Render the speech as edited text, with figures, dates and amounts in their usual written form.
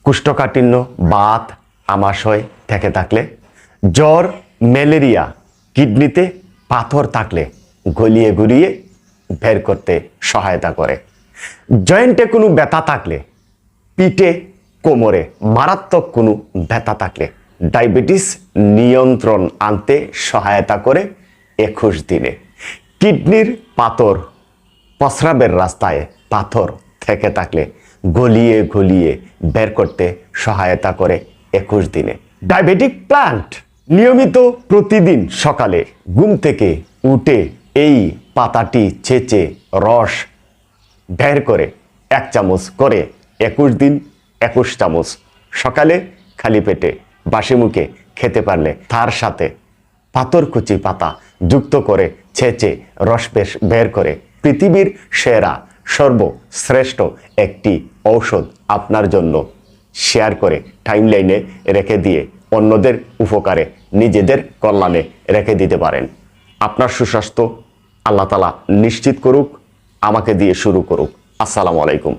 কোষ্ঠকাঠিন্য, বাত, আমাশয় থেকে থাকলে, জ্বর, ম্যালেরিয়া, কিডনিতে পাথর থাকলে গলিয়ে গুড়িয়ে বের করতে সহায়তা করে। জয়েন্টে কোনো ব্যথা থাকলে, পিঠে, কোমরে মারাত্মক কোনো ব্যথা থাকলে ডায়াবেটিস নিয়ন্ত্রণ আনতে সহায়তা করে 21 দিনে। কিডনির পাথর, প্রস্রাবের রাস্তায় পাথর থেকে থাকলে গলিয়ে গলিয়ে বের করতে সহায়তা করে 21 দিনে। ডায়াবেটিক প্ল্যান্ট নিয়মিত প্রতিদিন সকালে ঘুম থেকে উঠে এই পাতাটি ছেঁচে রস বের করে 1 চামচ করে 21 দিন 21 চামচ সকালে খালি পেটে বাসি মুখে খেতে পারলে তার সাথে পাথরকুচি পাতা যুক্ত করে ছেঁচে রস বের করে পৃথিবীর সেরা সর্বশ্রেষ্ঠ একটি ঔষধ আপনার জন্য শেয়ার করে টাইমলাইনে রেখে দিয়ে অন্যদের উপকারে নিজেদের কল্যাণে রেখে দিতে পারেন। আপনার সুস্বাস্থ্য আল্লাহ তাআলা নিশ্চিত করুক, আমাকে দিয়ে শুরু করুক। আসসালামু আলাইকুম।